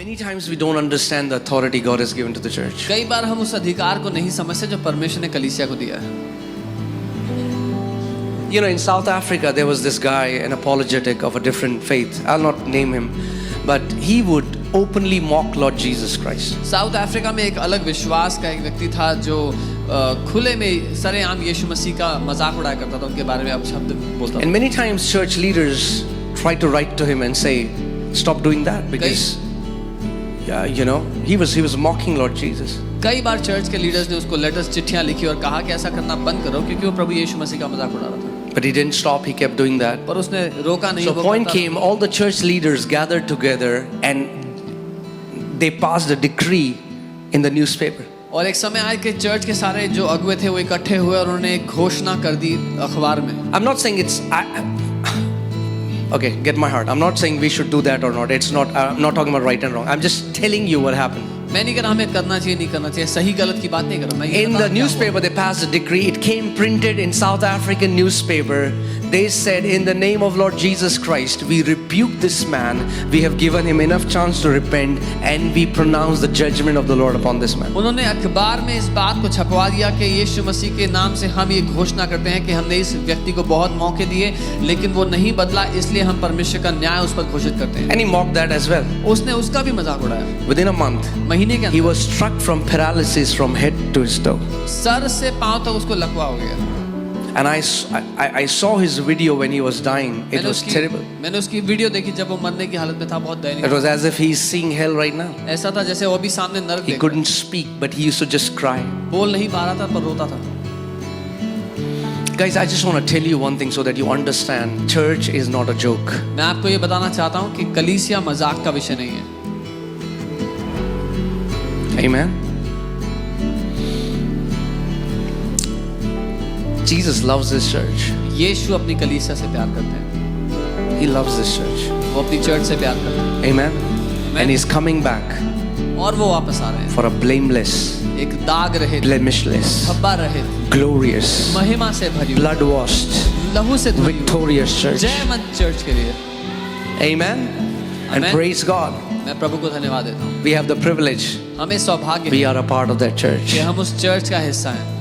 Many times we don't understand the authority God has given to the church. कई बार हम उस अधिकार को नहीं समझते जो परमेश्वर ने कलीसिया को दिया है. You know, in South Africa, there was this guy, an apologetic of a different faith. I'll not name him, but he would openly mock Lord Jesus Christ. South Africa में एक अलग विश्वास का एक व्यक्ति था जो खुले में सरेआम यीशु मसीह का मजाक उड़ाया करता था, उनके बारे में अब शब्द बोलता था. And many times church leaders try to write to him and say, stop doing that, because you know, he was mocking Lord Jesus. कई बार चर्च के लीडर्स ने उसको लेटर्स चिट्ठियां लिखी और कहा कि ऐसा करना बंद करो, क्योंकि वो प्रभु यीशु मसीह का मजाक उड़ा रहा था. But he didn't stop, he kept doing that. पर उसने रोका नहीं. So point came, all the church leaders gathered together and they passed a decree in the newspaper. और एक समय आया कि चर्च के सारे जो अगुवे थे वो इकट्ठे हुए और उन्होंने एक घोषणा कर दी अखबार में. I'm not saying okay, get my heart. I'm not saying we should do that or not. I'm not talking about right and wrong. I'm just telling you what happened. मैं नहीं कह रहा हमें करना चाहिए नहीं करना चाहिए, सही गलत की बात नहीं कर रहा. In the newspaper they passed a decree. It came printed in South African newspaper. They said, in the name of Lord Jesus Christ, we rebuke this man. We have given him enough chance to repent, and we pronounce the judgment of the Lord upon this man. उन्होंने अखबार में इस बात को छपवा दिया कि यीशु मसीह के नाम से हम ये घोषणा करते हैं कि हमने इस व्यक्ति को बहुत मौके दिए, लेकिन वो नहीं बदला, इसलिए हम परमेश्वर का न्याय उस पर घोषित करते हैं. And he mocked that as well. उसने उसका भी मजाक उड़ाया. Within a month, महीने के he अंदर was struck from paralysis from head to his toe. Sir से पांव तक उसको लकवा हो गया. And I saw his video when he was dying. It was terrible. मैंने उसकी वीडियो देखी जब वो मरने की हालत में था, बहुत दयनीय. It was as if he's seeing hell right now. ऐसा था जैसे वो भी सामने नरक He देख. couldn't speak, but he used to just cry. बोल नहीं पा रहा था पर रोता था. Guys, I just want to tell you one thing so that you understand. Church is not a joke. मैं आपको ये बताना चाहता हूँ कि कलीसिया मजाक का विषय नहीं है. Amen. Jesus loves this church. यीशु अपनी कलीसिया से प्यार करते हैं. He loves this church. वो अपनी चर्च से प्यार करते हैं. Amen. And he's coming back और वो वापस आ रहे हैं. for a blameless, एक दाग रहित, blemishless, धब्बा रहित, glorious, महिमा से भरी, blood washed, लहू से धुली, victorious church. जयवंत चर्च के लिए. Amen. And Amen. praise God. मैं प्रभु को धन्यवाद देता हूँ. We have the privilege. हमें सौभाग्य We है are a part of that church. कि हम उस चर्च का हिस्सा हैं.